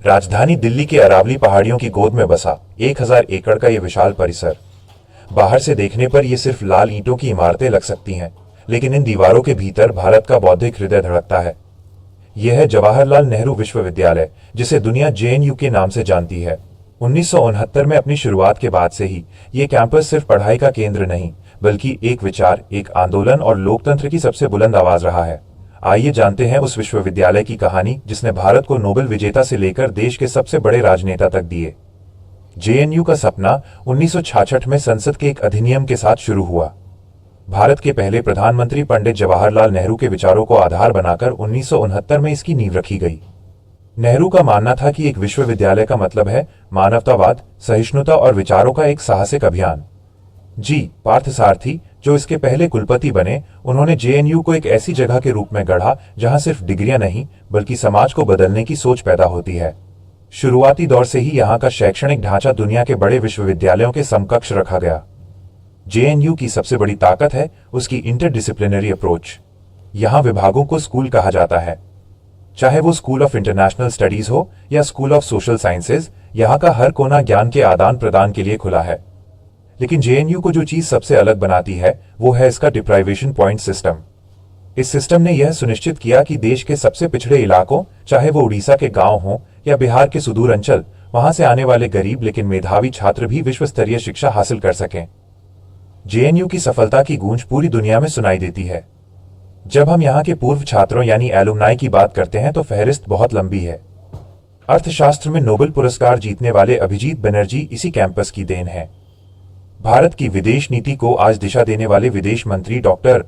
राजधानी दिल्ली के अरावली पहाड़ियों की गोद में बसा 1000 एकड़ का ये विशाल परिसर। बाहर से देखने पर ये सिर्फ लाल ईंटों की इमारतें लग सकती हैं, लेकिन इन दीवारों के भीतर भारत का बौद्धिक हृदय धड़कता है। यह है जवाहरलाल नेहरू विश्वविद्यालय, जिसे दुनिया जेएनयू के नाम से जानती है। 1969 में अपनी शुरुआत के बाद से ही ये कैंपस सिर्फ पढ़ाई का केंद्र नहीं, बल्कि एक विचार, एक आंदोलन और लोकतंत्र की सबसे बुलंद आवाज रहा है। आइए जानते हैं उस विश्वविद्यालय की कहानी जिसने भारत को नोबेल विजेता से लेकर देश के सबसे बड़े राजनेता तक दिए। जेएनयू का सपना 1966 में संसद के एक अधिनियम के साथ शुरू हुआ। भारत के पहले प्रधानमंत्री पंडित जवाहरलाल नेहरू के विचारों को आधार बनाकर 1969 में इसकी नींव रखी गई। नेहरू का मानना था कि एक विश्वविद्यालय का मतलब है मानवतावाद, सहिष्णुता और विचारों का एक साहसिक अभियान। जी पार्थसारथी, जो इसके पहले कुलपति बने, उन्होंने जेएनयू को एक ऐसी जगह के रूप में गढ़ा जहां सिर्फ डिग्रियां नहीं, बल्कि समाज को बदलने की सोच पैदा होती है। शुरुआती दौर से ही यहां का शैक्षणिक ढांचा दुनिया के बड़े विश्वविद्यालयों के समकक्ष रखा गया। जेएनयू की सबसे बड़ी ताकत है उसकी इंटरडिसिप्लिनरी अप्रोच। यहां विभागों को स्कूल कहा जाता है, चाहे वो स्कूल ऑफ इंटरनेशनल स्टडीज हो या स्कूल ऑफ सोशल साइंसेज। यहां का हर कोना ज्ञान के आदान प्रदान के लिए खुला है। लेकिन जेएनयू को जो चीज सबसे अलग बनाती है वो है इसका डिप्राइवेशन पॉइंट सिस्टम। इस सिस्टम ने यह सुनिश्चित किया कि देश के सबसे पिछड़े इलाकों, चाहे वो उड़ीसा के गांव हों या बिहार के सुदूर अंचल, वहां से आने वाले गरीब लेकिन मेधावी छात्र भी विश्व स्तरीय शिक्षा हासिल कर सकें। जेएनयू की सफलता की गूंज पूरी दुनिया में सुनाई देती है। जब हम यहाँ के पूर्व छात्रों यानी एलुमनाई की बात करते हैं तो फहरिस्त बहुत लंबी है। अर्थशास्त्र में नोबेल पुरस्कार जीतने वाले अभिजीत बनर्जी इसी कैंपस की देन है। भारत की विदेश नीति को आज दिशा देने वाले विदेश मंत्री डॉक्टर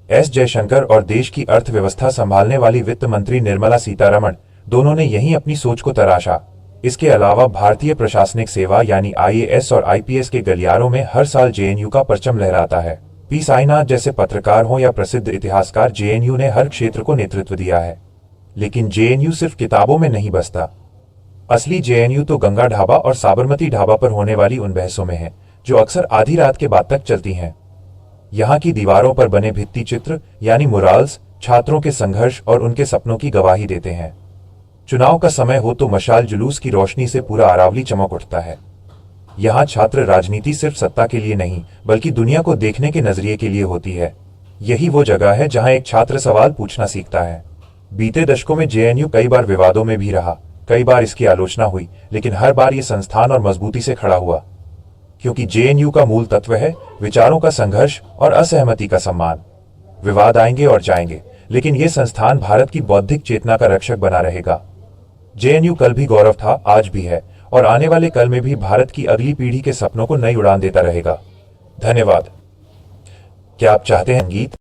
एस जयशंकर और देश की अर्थव्यवस्था संभालने वाली वित्त मंत्री निर्मला सीतारमण, दोनों ने यहीं अपनी सोच को तराशा। इसके अलावा भारतीय प्रशासनिक सेवा यानी आईएएस और आईपीएस के गलियारों में हर साल जेएनयू का परचम लहराता है। पी साईनाथ जैसे पत्रकार हों या प्रसिद्ध इतिहासकार, जेएनयू ने हर क्षेत्र को नेतृत्व दिया है। लेकिन जेएनयू सिर्फ किताबों में नहीं बसता। असली जेएनयू तो गंगा ढाबा और साबरमती ढाबा पर होने वाली उन बहसों में है जो अक्सर आधी रात के बाद तक चलती हैं। यहाँ की दीवारों पर बने भित्ति चित्र यानी मुराल्स छात्रों के संघर्ष और उनके सपनों की गवाही देते हैं। चुनाव का समय हो तो मशाल जुलूस की रोशनी से पूरा अरावली चमक उठता है। यहाँ छात्र राजनीति सिर्फ सत्ता के लिए नहीं, बल्कि दुनिया को देखने के नजरिए के लिए होती है। यही वो जगह है जहाँ एक छात्र सवाल पूछना सीखता है। बीते दशकों में जेएनयू कई बार विवादों में भी रहा, कई बार इसकी आलोचना हुई, लेकिन हर बार ये संस्थान और मजबूती से खड़ा हुआ। क्योंकि जेएनयू का मूल तत्व है विचारों का संघर्ष और असहमति का सम्मान। विवाद आएंगे और जाएंगे, लेकिन यह संस्थान भारत की बौद्धिक चेतना का रक्षक बना रहेगा। जेएनयू कल भी गौरव था, आज भी है, और आने वाले कल में भी भारत की अगली पीढ़ी के सपनों को नई उड़ान देता रहेगा। धन्यवाद। क्या आप चाहते हैं संगीत?